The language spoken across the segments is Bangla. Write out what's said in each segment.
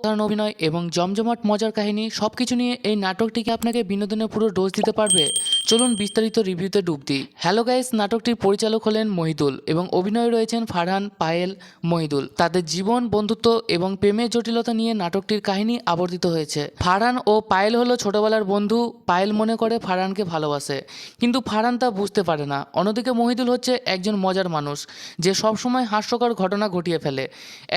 অসাধারণ অভিনয় এবং জমজমাট মজার কাহিনী সবকিছু নিয়ে এই নাটকটিকে আপনাকে বিনোদনের পুরো ডোজ দিতে পারবে। চলুন বিস্তারিত রিভিউতে ডুব দিই। হ্যালো গাইস, নাটকটির পরিচালক হলেন মহিদুল এবং অভিনয়ে রয়েছেন ফারহান, পায়েল, মহিদুল। তাদের জীবন, বন্ধুত্ব এবং প্রেমের জটিলতা নিয়ে নাটকটির কাহিনী আবর্তিত হয়েছে। ফারহান ও পায়েল হলো ছোটবেলার বন্ধু। পায়েল মনে করে ফারহানকে ভালোবাসে, কিন্তু ফারহান তা বুঝতে পারে না। অন্যদিকে মহিদুল হচ্ছে একজন মজার মানুষ যে সবসময় হাস্যকর ঘটনা ঘটিয়ে ফেলে।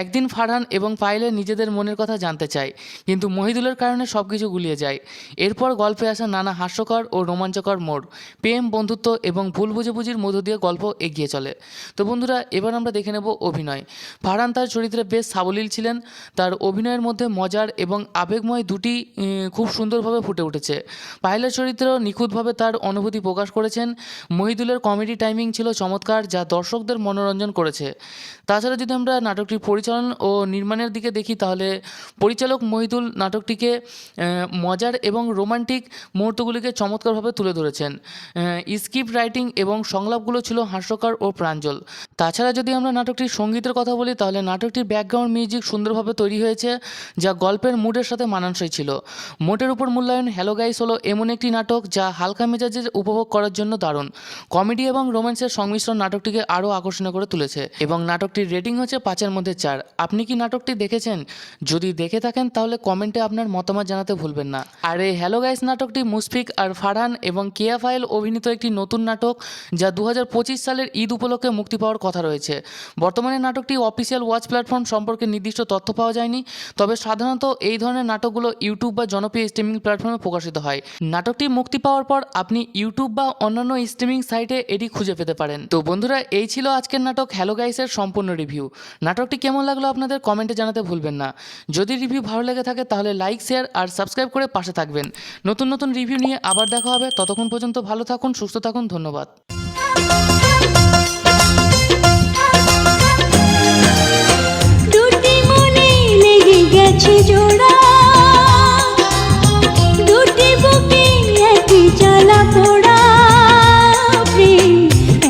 একদিন ফারহান এবং পায়েলের নিজেদের মনের কথা জানতে চায়, কিন্তু মহিদুলের কারণে সবকিছু গুলিয়ে যায়। এরপর গল্পে আসা নানা হাস্যকর ও রোমাঞ্চকর মোড়, প্রেম, বন্ধুত্ব এবং ভুল বুঝাবুঝির মধ্য দিয়ে গল্প এগিয়ে চলে। তো বন্ধুরা, এবার আমরা দেখে নেব অভিনয়। ফারহান তার চরিত্রে বেশ সাবলীল ছিলেন। তার অভিনয়ের মধ্যে মজার এবং আবেগময় দুটি খুব সুন্দরভাবে ফুটে উঠেছে। পায়েলের চরিত্র নিখুঁতভাবে তার অনুভূতি প্রকাশ করেছেন। মহিদুলের কমেডি টাইমিং ছিল চমৎকার, যা দর্শকদের মনোরঞ্জন করেছে। তাছাড়া যদি আমরা নাটকটির পরিচালন ও নির্মাণের দিকে দেখি, তাহলে পরিচালক মহিদুল নাটকটিকে মজার এবং রোমান্টিক মুহূর্তগুলিকে চমৎকারভাবে তুলে ধরেছেন। স্ক্রিপ্ট রাইটিং এবং সংলাপগুলো ছিল হাস্যকর ও প্রাঞ্জল। তাছাড়া যদি আমরা নাটকটির সঙ্গীতের কথা বলি, তাহলে নাটকটির ব্যাকগ্রাউন্ড মিউজিক সুন্দরভাবে তৈরি হয়েছে, যা গল্পের মুডের সাথে মানানসই ছিল। মোটের উপর মূল্যায়ন, হ্যালো গাইস হলো এমন একটি নাটক যা হালকা মেজাজের উপভোগ করার জন্য দারুণ। কমেডি এবং রোম্যান্সের সংমিশ্রণ নাটকটিকে আরও আকর্ষণীয় করে তুলেছে এবং নাটকটির রেটিং হচ্ছে 5-এর মধ্যে 4। আপনি কি নাটকটি দেখেছেন? যদি দেখে থাকেন তাহলে কমেন্টে আপনার মতামত জানাতে ভুলবেন না। আর এই হ্যালো গাইস নাটকটি মুশফিক আর ফারহান এবং কেয়া ফায়েল অভিনীত একটি নতুন নাটক, যা 2025 সালের ঈদ উপলক্ষে মুক্তি পাওয়ার কথা রয়েছে। বর্তমানে নাটকটি অফিসিয়াল ওয়াচ প্ল্যাটফর্ম সম্পর্কে নির্দিষ্ট তথ্য পাওয়া যায়নি, তবে সাধারণত এই ধরনের নাটকগুলো ইউটিউব বা জনপ্রিয় স্ট্রিমিং প্ল্যাটফর্মে প্রকাশিত হয়। নাটকটি মুক্তি পাওয়ার পর আপনি ইউটিউব বা অন্যান্য স্ট্রিমিং সাইটে এটি খুঁজে পেতে পারেন। তো বন্ধুরা, এই ছিল আজকের নাটক হ্যালো গাইসের সম্পূর্ণ রিভিউ। নাটকটি কেমন লাগলো আপনাদের কমেন্টে জানাতে ভুলবেন না। যদি রিভিউ ভালো লেগে থাকে তাহলে লাইক, শেয়ার আর সাবস্ক্রাইব করে পাশে থাকবেন। নতুন নতুন রিভিউ নিয়ে আবার দেখা হবে। ততক্ষণ পর্যন্ত ভালো থাকুন, সুস্থ থাকুন। ধন্যবাদ। দুটি মনে লেগে গেছে জোড়া, দুটি বুকে একই জ্বালা পোড়া। প্রেম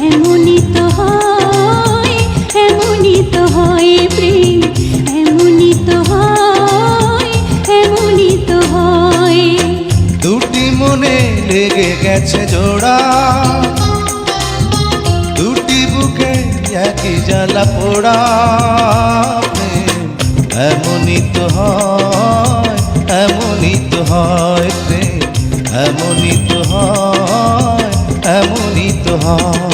এমনই তো হয়, এমনই তো হয়। প্রেম এমনই তো হয়, এমনই তো হয়। দুটি মনে লেগে গেছে জোড়া, দুটি বুকে একই জ্বালা পোড়া। প্রেম এমনই তো হয়, এমনই তো হয়। প্রেম এমনই তো হয়, এমনই তো হয়।